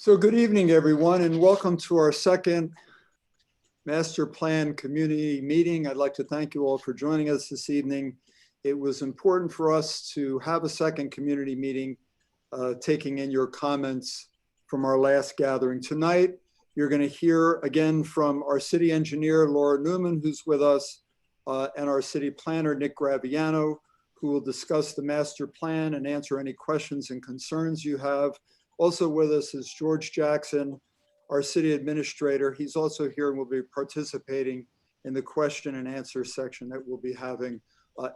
So good evening, everyone, and welcome to our second Master Plan Community Meeting. I'd like to thank you all for joining us this evening. It was important for us to have a second community meeting, taking in your comments from our last gathering. Tonight, you're going to hear again from our city engineer, Laura Newman, who's with us, and our city planner, Nick Graviano, who will discuss the master plan and answer any questions and concerns you have. Also with us is George Jackson, our city administrator. He's also here and will be participating in the question and answer section that we'll be having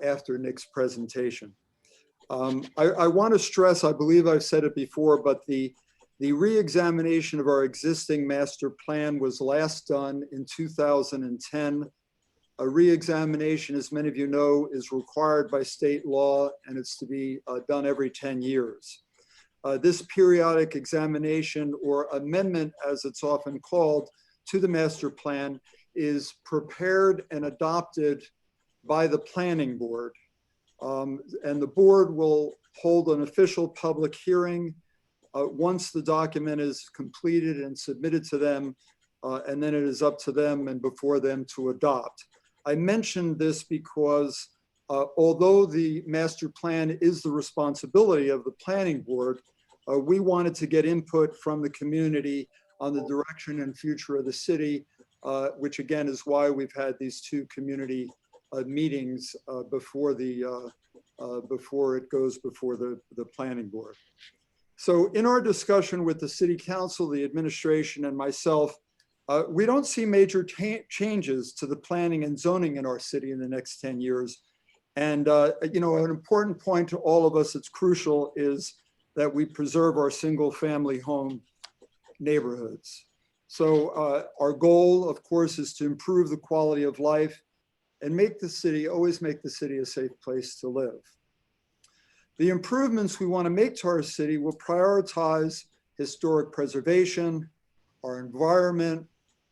after Nick's presentation. I want to stress, I believe I've said it before, but the re-examination of our existing master plan was last done in 2010. A re-examination, as many of you know, is required by state law, and it's to be done every 10 years. This periodic examination or amendment, as it's often called, to the master plan is prepared and adopted by the planning board. And the board will hold an official public hearing once the document is completed and submitted to them, and then it is up to them and before them to adopt. I mentioned this because although the master plan is the responsibility of the planning board, we wanted to get input from the community on the direction and future of the city, which again is why we've had these two community meetings before it goes before the planning board. So in our discussion with the city council, the administration, and myself, we don't see major changes to the planning and zoning in our city in the next 10 years. And you know, an important point to all of us that's crucial is that we preserve our single family home neighborhoods. So our goal, of course, is to improve the quality of life and make the city, always make the city a safe place to live. The improvements we want to make to our city will prioritize historic preservation, our environment,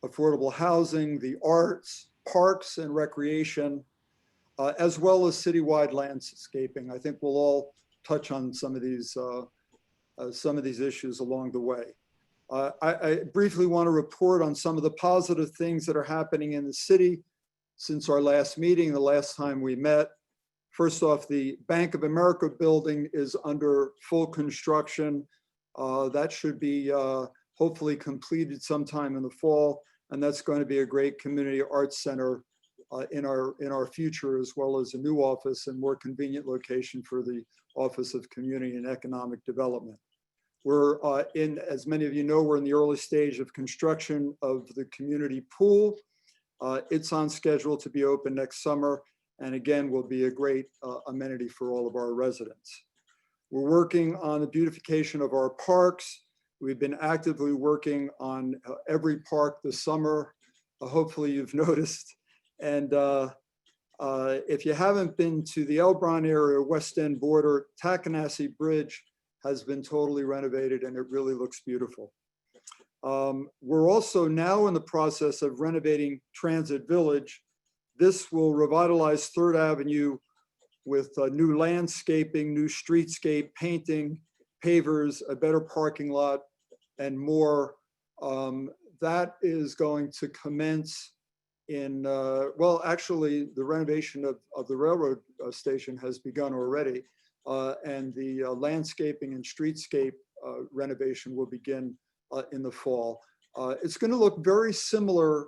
affordable housing, the arts, parks and recreation, as well as citywide landscaping. I think we'll all touch on some of these issues along the way. I briefly want to report on some of the positive things that are happening in the city since our last meeting, the last time we met. First off, the Bank of America building is under full construction. That should be hopefully completed sometime in the fall, and that's going to be a great community arts center in our future, as well as a new office and more convenient location for the Office of Community and Economic Development. We're as many of you know, we're in the early stage of construction of the community pool. It's on schedule to be open next summer, and again, will be a great amenity for all of our residents. We're working on the beautification of our parks. We've been actively working on every park this summer. Hopefully you've noticed. And if you haven't been to the Elbron area, West End border, Tackanassie Bridge has been totally renovated and it really looks beautiful. We're also now in the process of renovating Transit Village. This will revitalize 3rd Avenue with new landscaping, new streetscape, painting, pavers, a better parking lot, and more. That is going to commence in, well, actually, the renovation of the railroad station has begun already, and the landscaping and streetscape renovation will begin in the fall. It's going to look very similar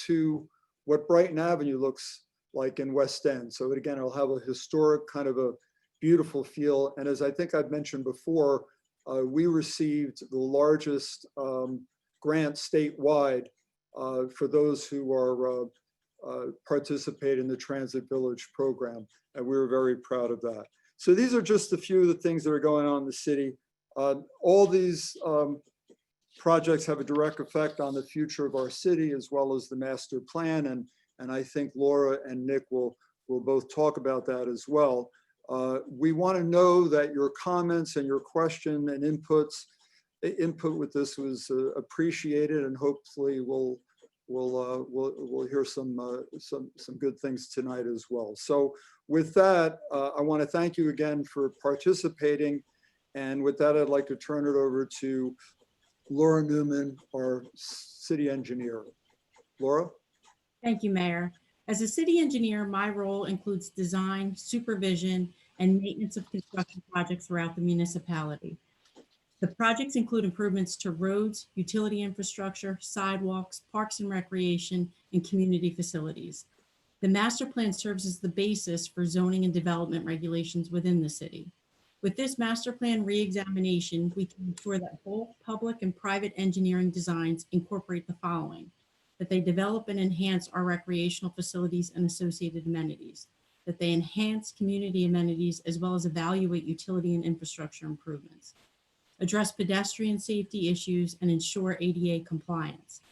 to what Brighton Avenue looks like in West End. So again, it'll have a historic kind of a beautiful feel. And as I think I've mentioned before, we received the largest grant statewide for those who are participate in the Transit Village program. And we were very proud of that. So these are just a few of the things that are going on in the city. All these projects have a direct effect on the future of our city as well as the master plan. And I think Laura and Nick will both talk about that as well. We want to know that your comments and your question and input with this was appreciated, and hopefully we'll hear some good things tonight as well. So with that, I want to thank you again for participating. And with that, I'd like to turn it over to Laura Newman, our city engineer. Laura? Thank you, Mayor. As a city engineer, my role includes design, supervision, and maintenance of construction projects throughout the municipality. The projects include improvements to roads, utility infrastructure, sidewalks, parks and recreation, and community facilities. The master plan serves as the basis for zoning and development regulations within the city. With this master plan reexamination, we can ensure that both public and private engineering designs incorporate the following: that they develop and enhance our recreational facilities and associated amenities, that they enhance community amenities as well as evaluate utility and infrastructure improvements, address pedestrian safety issues and ensure ADA compliance,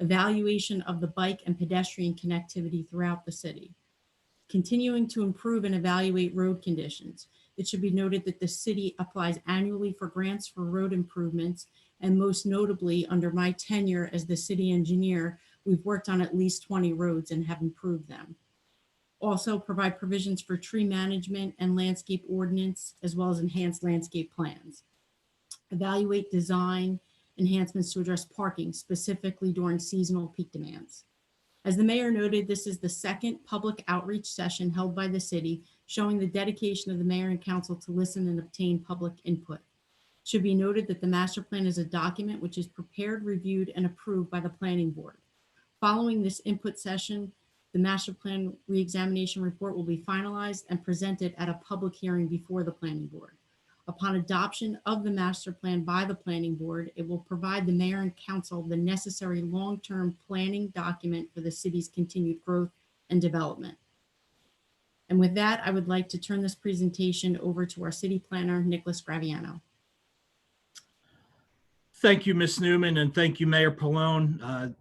evaluation of the bike and pedestrian connectivity throughout the city, continuing to improve and evaluate road conditions. It should be noted that the city applies annually for grants for road improvements, and most notably under my tenure as the city engineer, we've worked on at least 20 roads and have improved them. Also provide provisions for tree management and landscape ordinance, as well as enhanced landscape plans. Evaluate design enhancements to address parking, specifically during seasonal peak demands. As the mayor noted, this is the second public outreach session held by the city, showing the dedication of the mayor and council to listen and obtain public input. It should be noted that the master plan is a document which is prepared, reviewed, and approved by the planning board. Following this input session, the master plan reexamination report will be finalized and presented at a public hearing before the planning board. Upon adoption of the master plan by the planning board, it will provide the mayor and council the necessary long-term planning document for the city's continued growth and development. And with that, I would like to turn this presentation over to our city planner, Nicholas Graviano. Thank you, Ms. Newman, and thank you, Mayor Pallone.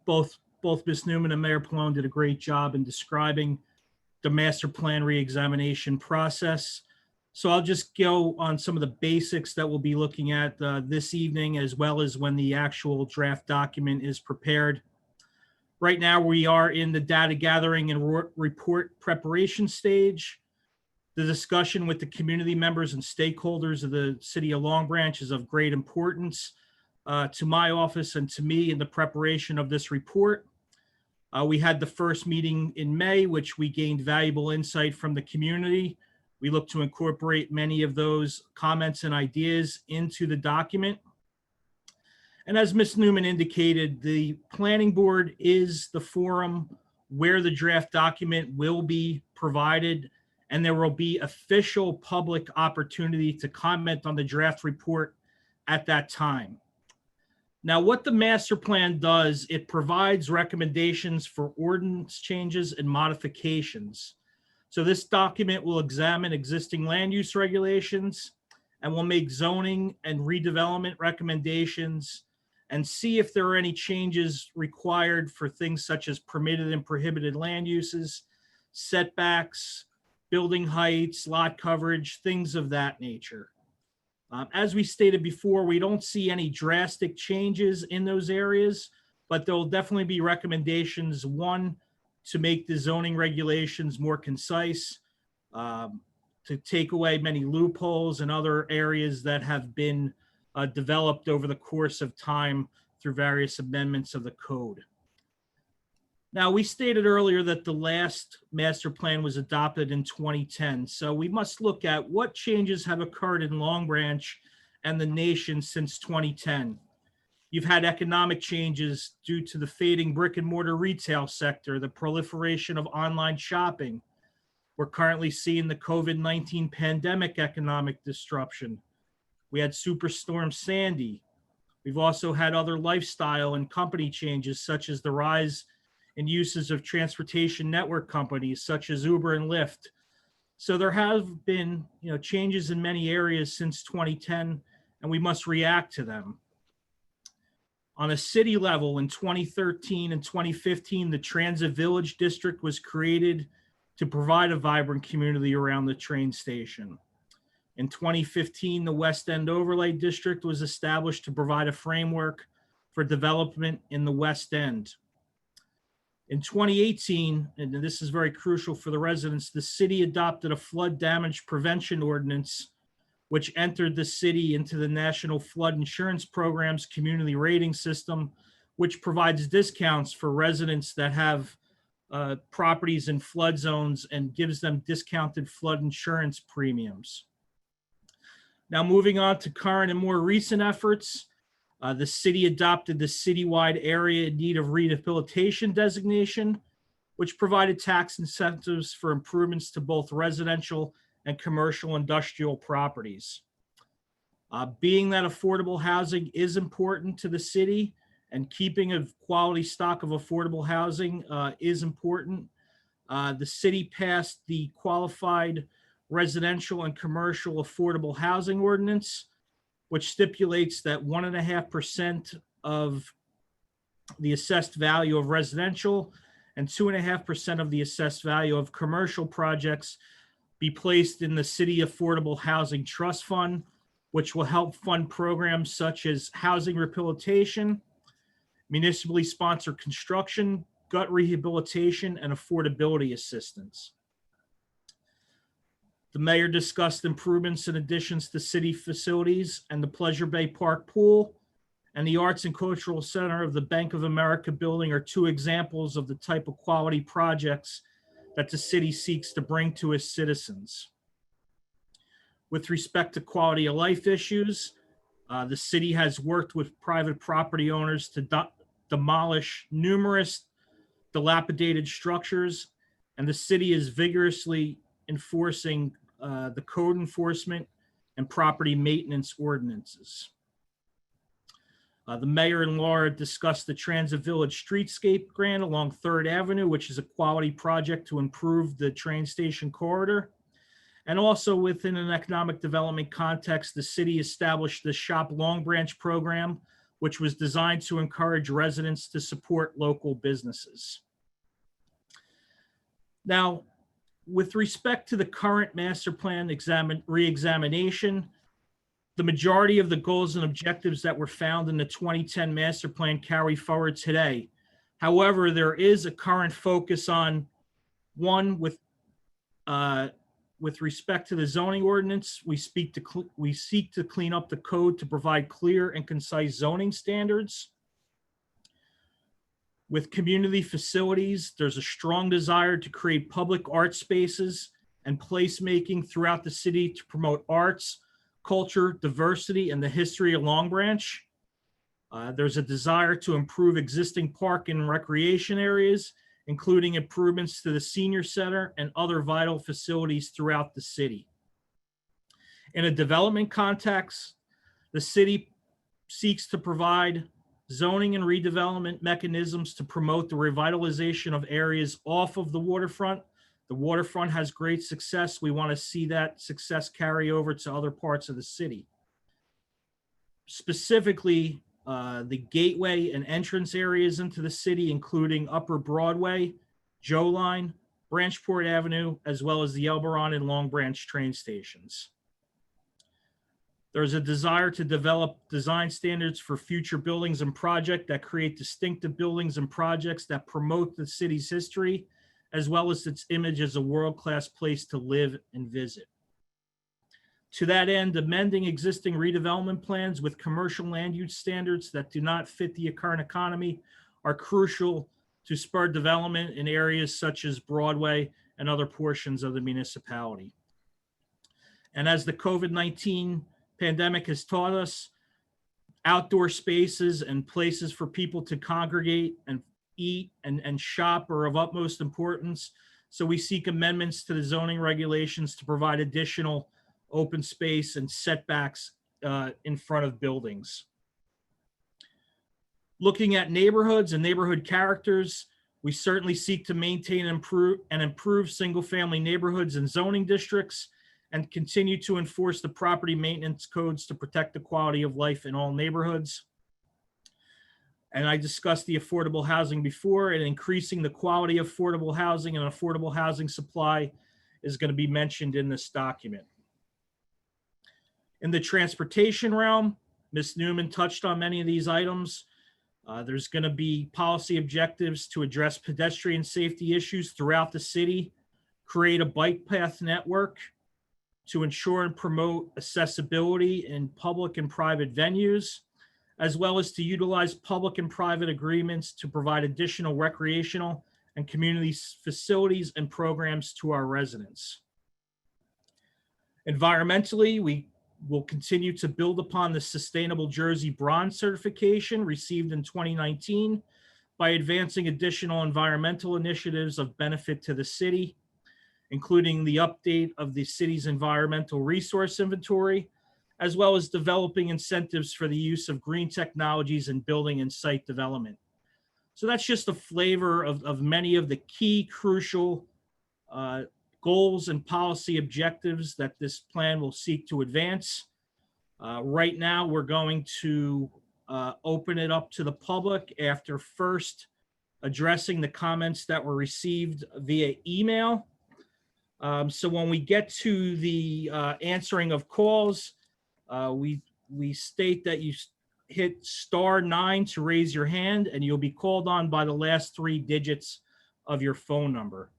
Both Ms. Newman and Mayor Pallone did a great job in describing the master plan reexamination process. So I'll just go on some of the basics that we'll be looking at this evening, as well as when the actual draft document is prepared. Right now, we are in the data gathering and report preparation stage. The discussion with the community members and stakeholders of the city of Long Branch is of great importance to my office and to me in the preparation of this report. We had the first meeting in May, which we gained valuable insight from the community. We look to incorporate many of those comments and ideas into the document. And as Ms. Newman indicated, the planning board is the forum where the draft document will be provided, and there will be official public opportunity to comment on the draft report at that time. Now, what the master plan does, it provides recommendations for ordinance changes and modifications. So this document will examine existing land use regulations and will make zoning and redevelopment recommendations and see if there are any changes required for things such as permitted and prohibited land uses, setbacks, building heights, lot coverage, things of that nature. As we stated before, we don't see any drastic changes in those areas, but there will definitely be recommendations, one, to make the zoning regulations more concise, to take away many loopholes and other areas that have been developed over the course of time through various amendments of the code. Now, we stated earlier that the last master plan was adopted in 2010, so we must look at what changes have occurred in Long Branch and the nation since 2010. You've had economic changes due to the fading brick and mortar retail sector, the proliferation of online shopping. We're currently seeing the COVID-19 pandemic economic disruption. We had Superstorm Sandy. We've also had other lifestyle and company changes, such as the rise in uses of transportation network companies such as Uber and Lyft. So there have been, changes in many areas since 2010, and we must react to them. On a city level, in 2013 and 2015, the Transit Village District was created to provide a vibrant community around the train station. In 2015, the West End Overlay District was established to provide a framework for development in the West End. In 2018, and this is very crucial for the residents, the city adopted a flood damage prevention ordinance, which entered the city into the National Flood Insurance Program's community rating system, which provides discounts for residents that have properties in flood zones and gives them discounted flood insurance premiums. Now, moving on to current and more recent efforts, the city adopted the citywide area in need of rehabilitation designation, which provided tax incentives for improvements to both residential and commercial industrial properties. Being that affordable housing is important to the city and keeping a quality stock of affordable housing is important, the city passed the Qualified Residential and Commercial Affordable Housing Ordinance, which stipulates that 1.5% of the assessed value of residential and 2.5% of the assessed value of commercial projects be placed in the City Affordable Housing Trust Fund, which will help fund programs such as housing rehabilitation, municipally sponsored construction, gut rehabilitation, and affordability assistance. The mayor discussed improvements and additions to city facilities and the Pleasure Bay Park Pool and the Arts and Cultural Center of the Bank of America building are two examples of the type of quality projects that the city seeks to bring to its citizens. With respect to quality of life issues, the city has worked with private property owners to demolish numerous dilapidated structures, and the city is vigorously enforcing the code enforcement and property maintenance ordinances. The mayor and Laura discussed the Transit Village Streetscape Grant along 3rd Avenue, which is a quality project to improve the train station corridor. And also within an economic development context, the city established the Shop Long Branch program, which was designed to encourage residents to support local businesses. Now, with respect to the current master plan re-examination, the majority of the goals and objectives that were found in the 2010 master plan carry forward today. However, there is a current focus on one with respect to the zoning ordinance. We seek to clean up the code to provide clear and concise zoning standards. With community facilities, there's a strong desire to create public art spaces and placemaking throughout the city to promote arts, culture, diversity, and the history of Long Branch. There's a desire to improve existing park and recreation areas, including improvements to the senior center and other vital facilities throughout the city. In a development context, the city seeks to provide zoning and redevelopment mechanisms to promote the revitalization of areas off of the waterfront. The waterfront has great success. We want to see that success carry over to other parts of the city. Specifically, the gateway and entrance areas into the city, including Upper Broadway, Joe Line, Branchport Avenue, as well as the Elberon and Long Branch train stations. There's a desire to develop design standards for future buildings and projects that create distinctive buildings and projects that promote the city's history, as well as its image as a world-class place to live and visit. To that end, amending existing redevelopment plans with commercial land use standards that do not fit the current economy are crucial to spur development in areas such as Broadway and other portions of the municipality. And as the COVID-19 pandemic has taught us, outdoor spaces and places for people to congregate and eat and shop are of utmost importance. So we seek amendments to the zoning regulations to provide additional open space and setbacks in front of buildings. Looking at neighborhoods and neighborhood characters, we certainly seek to maintain and improve single-family neighborhoods and zoning districts and continue to enforce the property maintenance codes to protect the quality of life in all neighborhoods. And I discussed the affordable housing before, and increasing the quality of affordable housing and affordable housing supply is going to be mentioned in this document. In the transportation realm, Ms. Newman touched on many of these items. There's going to be policy objectives to address pedestrian safety issues throughout the city, create a bike path network, to ensure and promote accessibility in public and private venues, as well as to utilize public and private agreements to provide additional recreational and community facilities and programs to our residents. Environmentally, we will continue to build upon the Sustainable Jersey Bronze certification received in 2019 by advancing additional environmental initiatives of benefit to the city, including the update of the city's environmental resource inventory, as well as developing incentives for the use of green technologies in building and site development. So that's just a flavor of many of the key crucial goals and policy objectives that this plan will seek to advance. Right now, we're going to open it up to the public after first addressing the comments that were received via email. So when we get to the answering of calls, we state that you hit *9 to raise your hand, and you'll be called on by the last 3 digits of your phone number.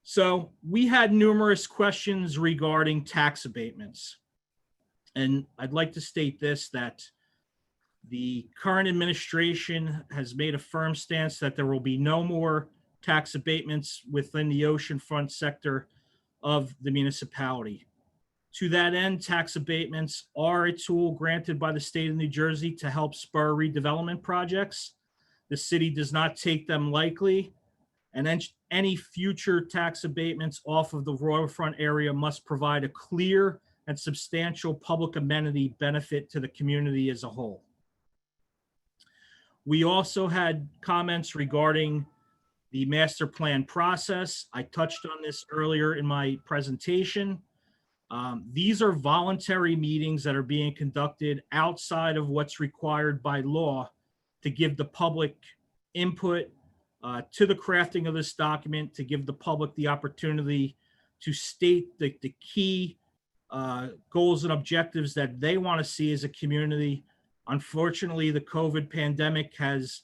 So we had numerous questions regarding tax abatements. And I'd like to state this, that the current administration has made a firm stance that there will be no more tax abatements within the oceanfront sector of the municipality. To that end, tax abatements are a tool granted by the state of New Jersey to help spur redevelopment projects. The city does not take them lightly, and any future tax abatements off of the waterfront area must provide a clear and substantial public amenity benefit to the community as a whole. We also had comments regarding the master plan process. I touched on this earlier in my presentation. These are voluntary meetings that are being conducted outside of what's required by law to give the public input to the crafting of this document, to give the public the opportunity to state the key goals and objectives that they want to see as a community. Unfortunately, the COVID pandemic has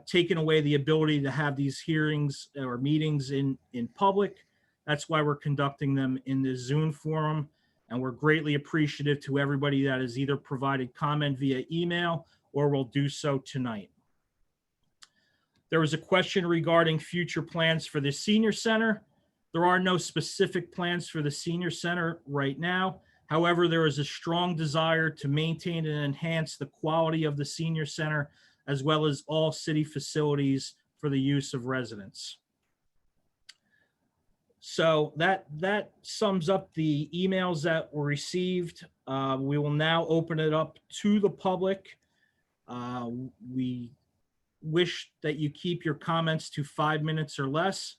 taken away the ability to have these hearings or meetings in public. That's why we're conducting them in this Zoom forum, and we're greatly appreciative to everybody that has either provided comment via email or will do so tonight. There was a question regarding future plans for the senior center. There are no specific plans for the senior center right now. However, there is a strong desire to maintain and enhance the quality of the senior center, as well as all city facilities for the use of residents. So that sums up the emails that were received. We will now open it up to the public. We wish that you keep your comments to 5 minutes or less.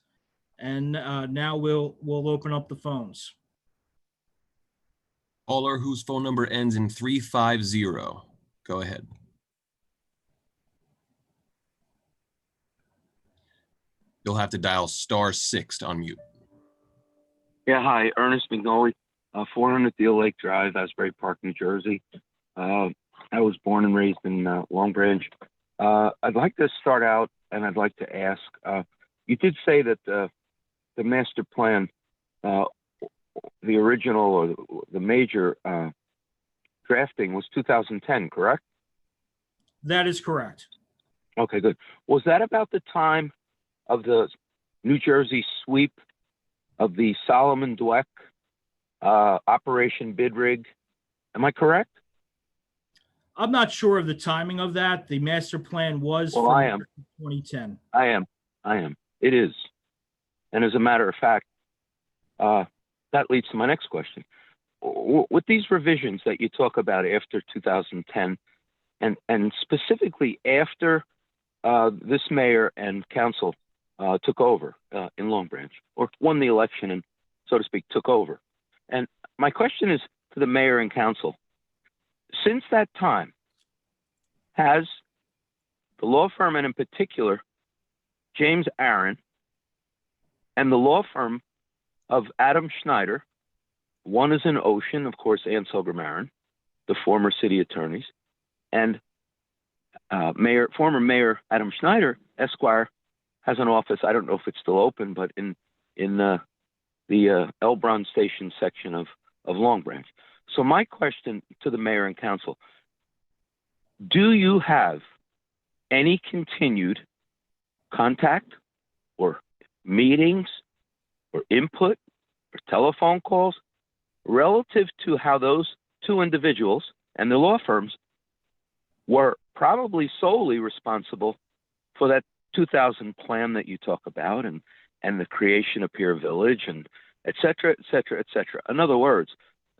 And now we'll open up the phones. Caller whose phone number ends in 350. Go ahead. You'll have to dial *6 to unmute. Yeah, hi, Ernest McNolly, 400 Deal Lake Drive, Asbury Park, New Jersey. I was born and raised in Long Branch. I'd like to start out, and I'd like to ask, you did say that the master plan, the original or the major drafting was 2010, correct? That is correct. Okay, good. Was that about the time of the New Jersey sweep of the Solomon Dweck Operation Bid Rig? Am I correct? I'm not sure of the timing of that. The master plan was Well, from I am. 2010. I am. It is. And as a matter of fact, that leads to my next question. With these revisions that you talk about after 2010, and specifically after this mayor and council took over in Long Branch, or won the election and, so to speak, took over. And my question is to the mayor and council. Since that time, has the law firm, and in particular, James Aaron, and the law firm of Adam Schneider, one is in Ocean, of course, Ann Silgram Aaron, the former city attorneys, and former Mayor Adam Schneider, Esquire, has an office. I don't know if it's still open, but in the Elbron Station section of Long Branch. So my question to the mayor and council, do you have any continued contact or meetings or input or telephone calls relative to how those two individuals and the law firms were probably solely responsible for that 2000 plan that you talk about and the creation of Pier Village and et cetera, et cetera, et cetera. In other words,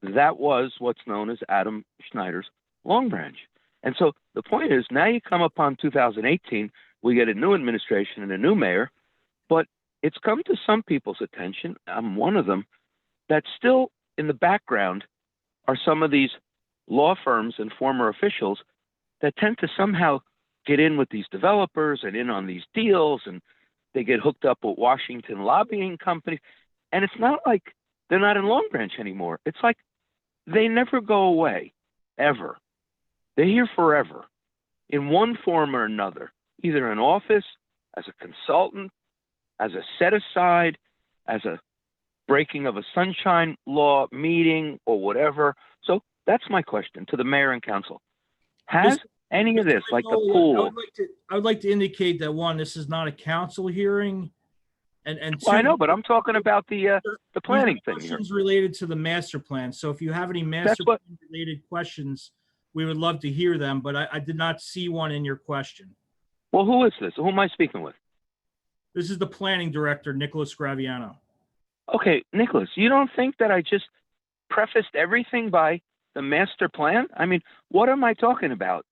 that was what's known as Adam Schneider's Long Branch. And so the point is, now you come upon 2018, we get a new administration and a new mayor, but it's come to some people's attention, I'm one of them, that still in the background are some of these law firms and former officials that tend to somehow get in with these developers and in on these deals, and they get hooked up with Washington lobbying companies. And it's not like they're not in Long Branch anymore. It's like they never go away, ever. They're here forever in one form or another, either in office, as a consultant, as a set aside, as a breaking of a sunshine law meeting or whatever. So that's my question to the mayor and council. Has any of this, like the pool? I would like to indicate that, one, this is not a council hearing. And two, Well, I know, but I'm talking about the planning thing here. questions related to the master plan. So if you have any master plan related questions, we would love to hear them, but I did not see one in your question. Well, who is this? Who am I speaking with? This is the planning director, Nicholas Graviano. Okay, Nicholas, you don't think that I just prefaced everything by the master plan? I mean, what am I talking about?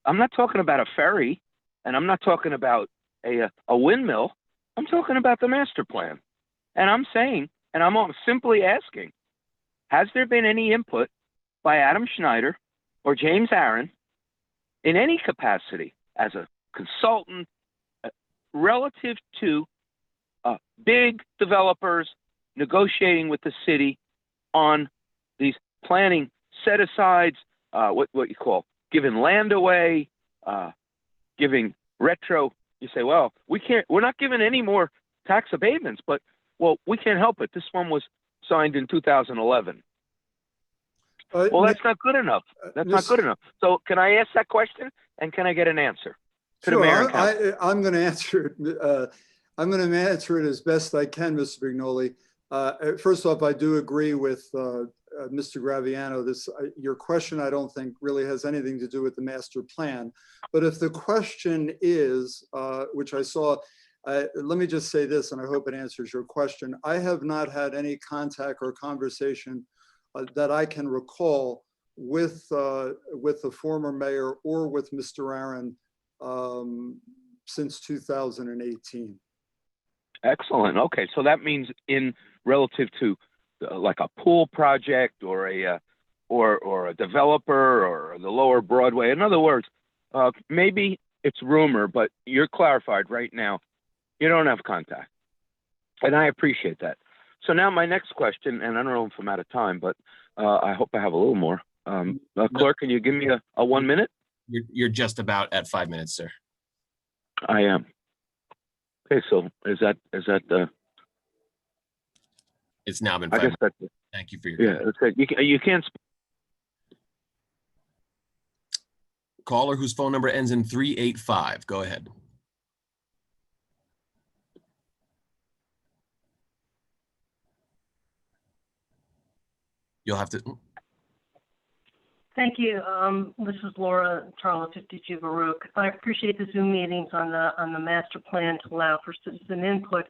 I'm not talking about a ferry, and I'm not talking about a windmill. I'm talking about the master plan. And I'm saying, and I'm simply asking, has there been any input by Adam Schneider or James Aaron in any capacity as a consultant relative to big developers negotiating with the city on these planning set-asides, what you call giving land away, giving retro? You say, well, we're not giving any more tax abatements, but, well, we can't help it. This one was signed in 2011. Well, that's not good enough. That's not good enough. So can I ask that question, and can I get an answer to the mayor and council? I'm going to answer it. I'm going to answer it as best I can, Mr. Brignoli. First off, I do agree with Mr. Graviano. Your question, I don't think really has anything to do with the master plan. But if the question is, which I saw, let me just say this, and I hope it answers your question. I have not had any contact or conversation that I can recall with the former mayor or with Mr. Aaron since 2018. Excellent. Okay, so that means in relative to like a pool project or a developer or the Lower Broadway. In other words, maybe it's rumor, but you're clarified right now. You don't have contact, and I appreciate that. So now my next question, and I don't know if I'm out of time, but I hope I have a little more. Clerk, can you give me a 1 minute? You're just about at 5 minutes, sir. I am. Okay, so is that It's now been I 5 guess minutes. that's Thank you for your yeah. That's it. You can't. caller whose phone number ends in 385. Go ahead. You'll have to. Thank you. This is Laura Charlotte 52 Baruch. I appreciate the Zoom meetings on the master plan to allow for citizen input.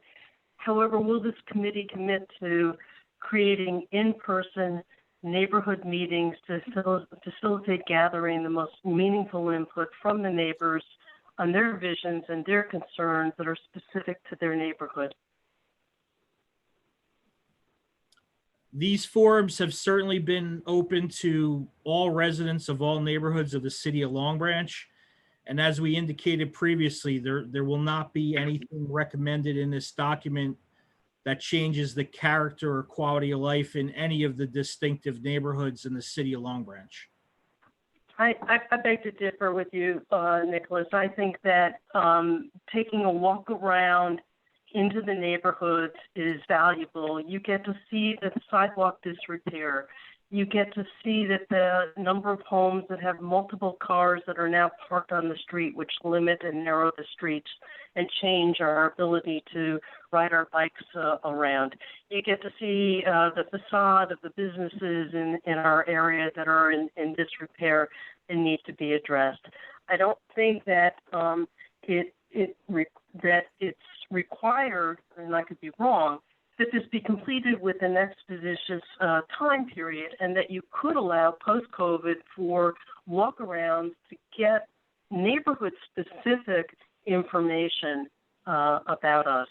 However, will this committee commit to creating in-person neighborhood meetings to facilitate gathering the most meaningful input from the neighbors on their visions and their concerns that are specific to their neighborhood? These forums have certainly been open to all residents of all neighborhoods of the city of Long Branch. And as we indicated previously, there will not be anything recommended in this document that changes the character or quality of life in any of the distinctive neighborhoods in the city of Long Branch. I beg to differ with you, Nicholas. I think that taking a walk around into the neighborhoods is valuable. You get to see the sidewalk disrepair. You get to see that the number of homes that have multiple cars that are now parked on the street, which limit and narrow the streets and change our ability to ride our bikes around. You get to see the facade of the businesses in our area that are in disrepair and need to be addressed. I don't think that that it's required, and I could be wrong, that this be completed with an expeditious time period, and that you could allow post-COVID for walk-arounds to get neighborhood-specific information about us,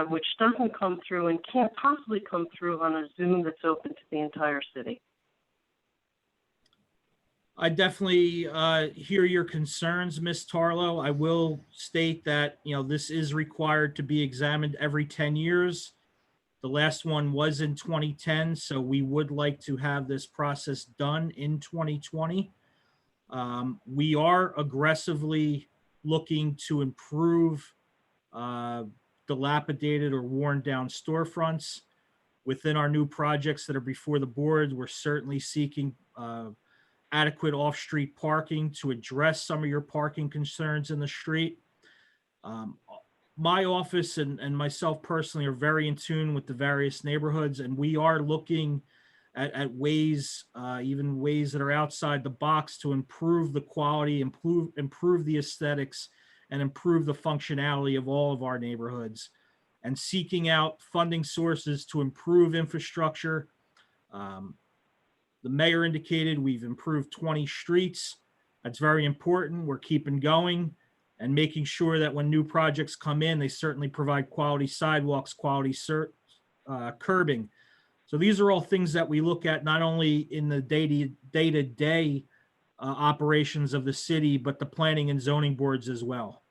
which doesn't come through and can't possibly come through on a Zoom that's open to the entire city. I definitely hear your concerns, Ms. Tarlow. I will state that, this is required to be examined every 10 years. The last one was in 2010, so we would like to have this process done in 2020. We are aggressively looking to improve dilapidated or worn down storefronts. Within our new projects that are before the board, we're certainly seeking adequate off-street parking to address some of your parking concerns in the street. My office and myself personally are very in tune with the various neighborhoods, and we are looking at ways, even ways that are outside the box, to improve the quality, improve the aesthetics, and improve the functionality of all of our neighborhoods, and seeking out funding sources to improve infrastructure. The mayor indicated we've improved 20 streets. That's very important. We're keeping going and making sure that when new projects come in, they certainly provide quality sidewalks, quality curbing. So these are all things that we look at not only in the day-to-day operations of the city, but the planning and zoning boards as well.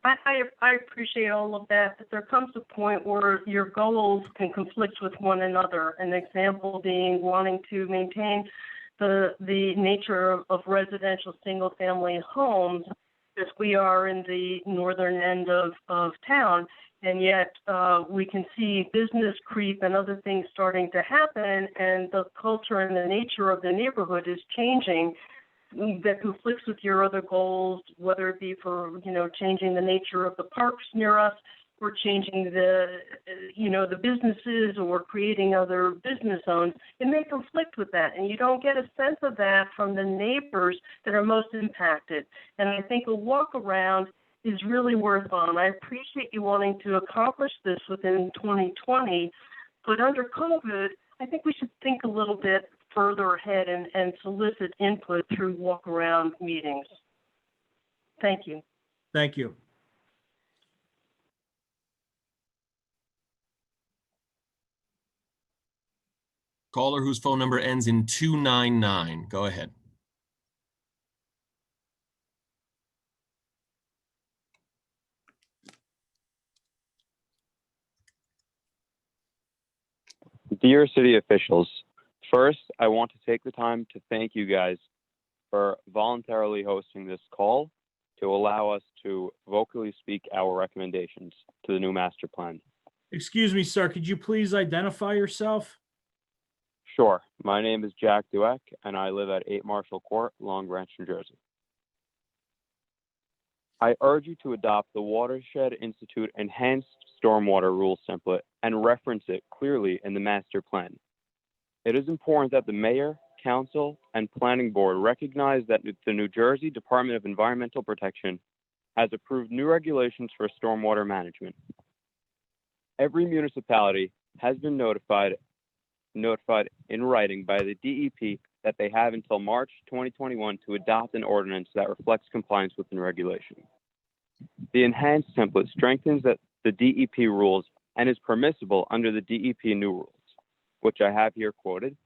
I appreciate all of that, but there comes a point where your goals can conflict with one another. An example being wanting to maintain the nature of residential single-family homes, as we are in the northern end of town, and yet we can see business creep and other things starting to happen, and the culture and the nature of the neighborhood is changing. That conflicts with your other goals, whether it be for, changing the nature of the parks near us, or changing the businesses, or creating other business zones. It may conflict with that, and you don't get a sense of that from the neighbors that are most impacted. And I think a walk around is really worthwhile. I appreciate you wanting to accomplish this within 2020, but under COVID, I think we should think a little bit further ahead and solicit input through walk-around meetings. Thank you. Thank you. Caller whose phone number ends in 299, go ahead. Dear city officials, first, I want to take the time to thank you guys for voluntarily hosting this call to allow us to vocally speak our recommendations to the new master plan. Excuse me, sir, could you please identify yourself? Sure. My name is Jack Dueck, and I live at 8 Marshall Court, Long Branch, New Jersey. I urge you to adopt the Watershed Institute Enhanced Stormwater Rules template and reference it clearly in the master plan. It is important that the mayor, council, and planning board recognize that the New Jersey Department of Environmental Protection has approved new regulations for stormwater management. Every municipality has been notified in writing by the DEP that they have until March 2021 to adopt an ordinance that reflects compliance with the regulation. The enhanced template strengthens the DEP rules and is permissible under the DEP new rules, which I have here quoted.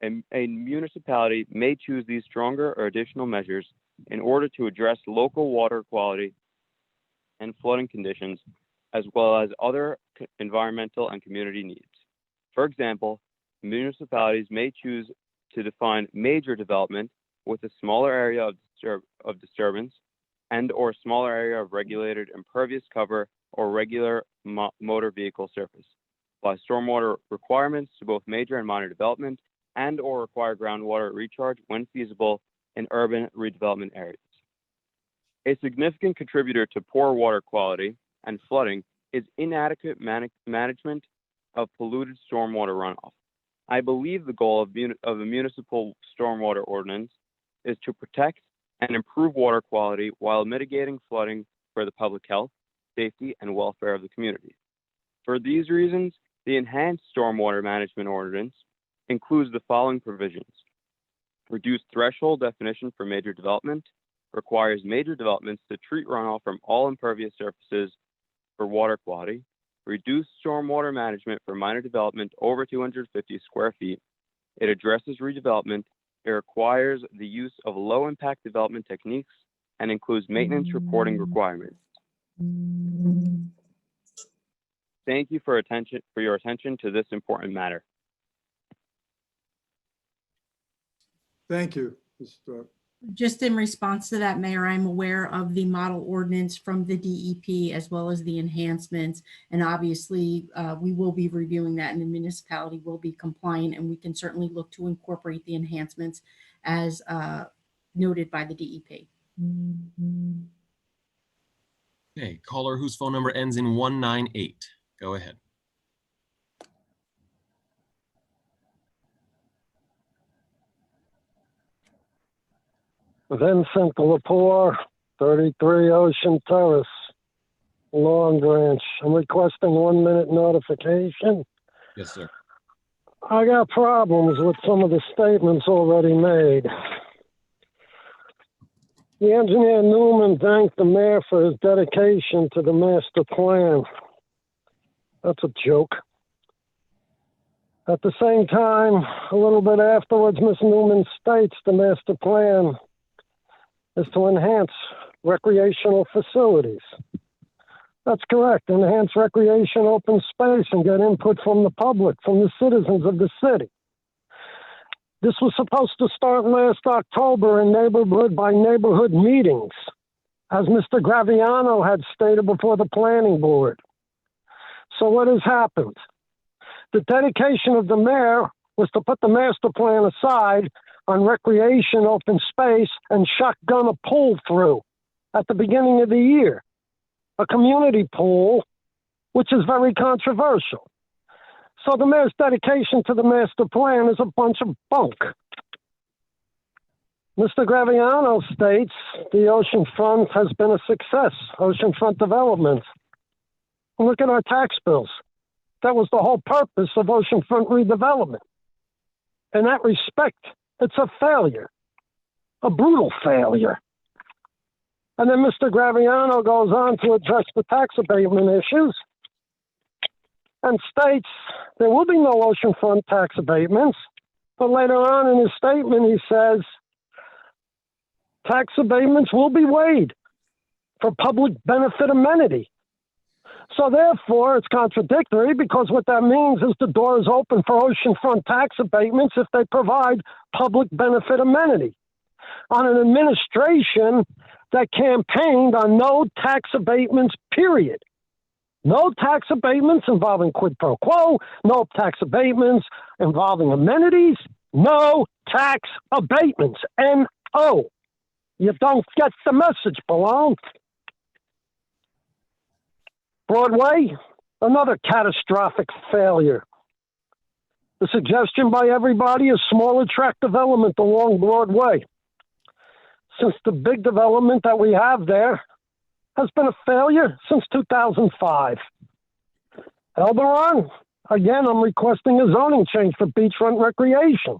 A municipality may choose these stronger or additional measures in order to address local water quality and flooding conditions, as well as other environmental and community needs. For example, municipalities may choose to define major development with a smaller area of disturbance and or smaller area of regulated impervious cover or regular motor vehicle surface. Apply stormwater requirements to both major and minor development and or require groundwater recharge when feasible in urban redevelopment areas. A significant contributor to poor water quality and flooding is inadequate management of polluted stormwater runoff. I believe the goal of a municipal stormwater ordinance is to protect and improve water quality while mitigating flooding for the public health, safety, and welfare of the community. For these reasons, the enhanced stormwater management ordinance includes the following provisions. Reduced threshold definition for major development, requires major developments to treat runoff from all impervious surfaces for water quality, reduced stormwater management for minor development over 250 square feet. It addresses redevelopment. It requires the use of low impact development techniques and includes maintenance reporting requirements. Thank you for your attention to this important matter. Thank you. Mr. Just in response to that, Mayor, I'm aware of the model ordinance from the DEP as well as the enhancements. And obviously, we will be reviewing that and the municipality will be compliant, and we can certainly look to incorporate the enhancements as noted by the DEP. Okay, caller whose phone number ends in 198. Go ahead. Vincent Lepore, 33 Ocean Terrace, Long Branch. I'm requesting 1 minute notification. Yes, sir. I got problems with some of the statements already made. The engineer Newman thanked the mayor for his dedication to the master plan. That's a joke. At the same time, a little bit afterwards, Ms. Newman states the master plan is to enhance recreational facilities. That's correct. Enhance recreation, open space, and get input from the public, from the citizens of the city. This was supposed to start last October in neighborhood by neighborhood meetings, as Mr. Graviano had stated before the planning board. So what has happened? The dedication of the mayor was to put the master plan aside on recreation, open space, and shotgun a pull through at the beginning of the year. A community pool, which is very controversial. So the mayor's dedication to the master plan is a bunch of bunk. Mr. Graviano states the oceanfront has been a success, oceanfront development. Look at our tax bills. That was the whole purpose of oceanfront redevelopment. In that respect, it's a failure, a brutal failure. And then Mr. Graviano goes on to address the tax abatement issues and states there will be no oceanfront tax abatements. But later on in his statement, he says tax abatements will be waived for public benefit amenity. So therefore, it's contradictory, because what that means is the door is open for oceanfront tax abatements if they provide public benefit amenity. On an administration that campaigned on no tax abatements, period. No tax abatements involving quid pro quo, no tax abatements involving amenities, no tax abatements, N-O. You don't get the message, Pallone. Broadway, another catastrophic failure. The suggestion by everybody is smaller tract development along Broadway. Since the big development that we have there has been a failure since 2005. Elberon, again, I'm requesting a zoning change for beachfront recreation.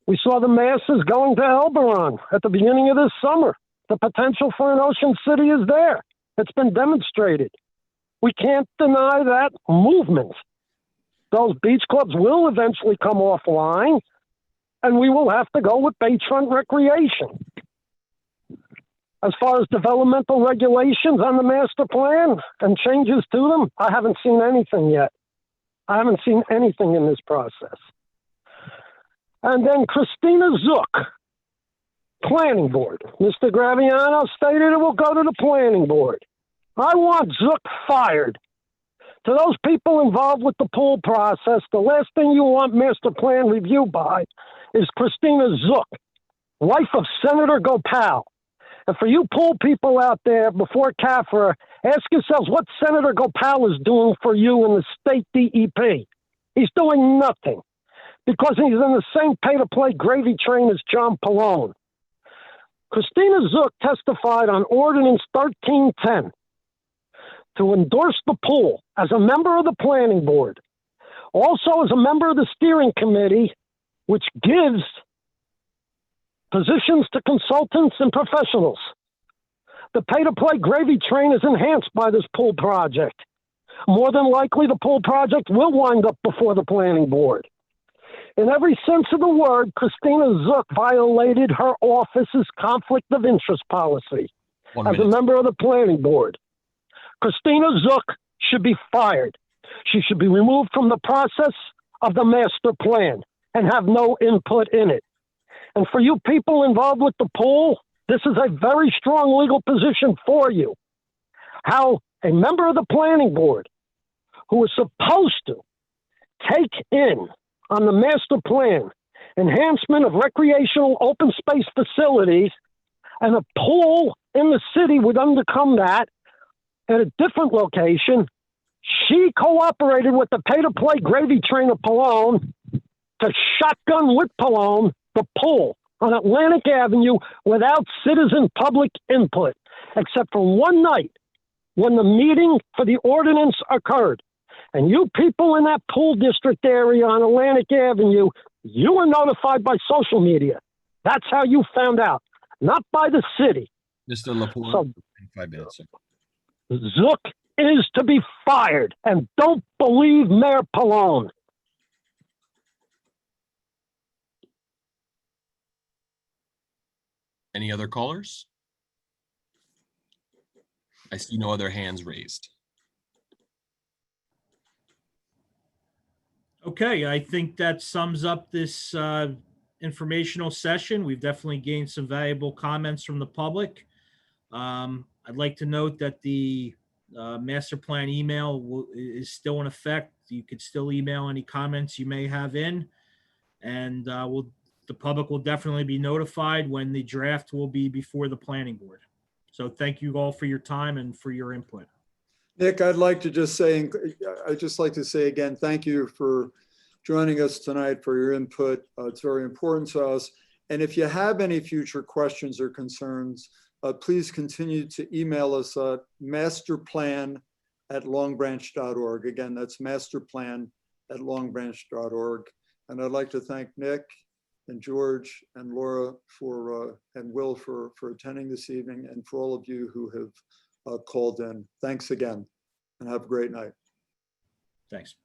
We saw the masses going to Elberon at the beginning of this summer. The potential for an ocean city is there. It's been demonstrated. We can't deny that movement. Those beach clubs will eventually come offline, and we will have to go with beachfront recreation. As far as developmental regulations on the master plan and changes to them, I haven't seen anything yet. I haven't seen anything in this process. And then Christina Zook, planning board. Mr. Graviano stated it will go to the planning board. I want Zook fired. To those people involved with the pool process, the last thing you want master plan review by is Christina Zook, wife of Senator Gopal. And for you pool people out there before CAFRA, ask yourselves what Senator Gopal is doing for you in the state DEP. He's doing nothing because he's in the same pay-to-play gravy train as John Pallone. Christina Zook testified on Ordinance 1310 to endorse the pool as a member of the planning board, also as a member of the steering committee, which gives positions to consultants and professionals. The pay-to-play gravy train is enhanced by this pool project. More than likely, the pool project will wind up before the planning board. In every sense of the word, Christina Zook violated her office's conflict of interest policy 1 as a minute. member of the planning board. Christina Zook should be fired. She should be removed from the process of the master plan and have no input in it. And for you people involved with the pool, this is a very strong legal position for you. How a member of the planning board who is supposed to take in on the master plan enhancement of recreational open space facilities and a pool in the city would undercome that at a different location, she cooperated with the pay-to-play gravy train of Pallone to shotgun with Pallone the pool on Atlantic Avenue without citizen public input, except for one night when the meeting for the ordinance occurred. And you people in that pool district area on Atlantic Avenue, you were notified by social media. That's how you found out, not by the city. Mr. Lepore, So 5 minutes. Sir. Zook is to be fired, and don't believe Mayor Pallone. Any other callers? I see no other hands raised. Okay, I think that sums up this informational session. We've definitely gained some valuable comments from the public. I'd like to note that the master plan email is still in effect. You could still email any comments you may have in, and the public will definitely be notified when the draft will be before the planning board. So thank you all for your time and for your input. Nick, I'd like to just say again, thank you for joining us tonight, for your input. It's very important to us. And if you have any future questions or concerns, please continue to email us at masterplan@longbranch.org. Again, that's masterplan@longbranch.org. And I'd like to thank Nick and George and Laura and Will for attending this evening, and for all of you who have called in. Thanks again, and have a great night. Thanks.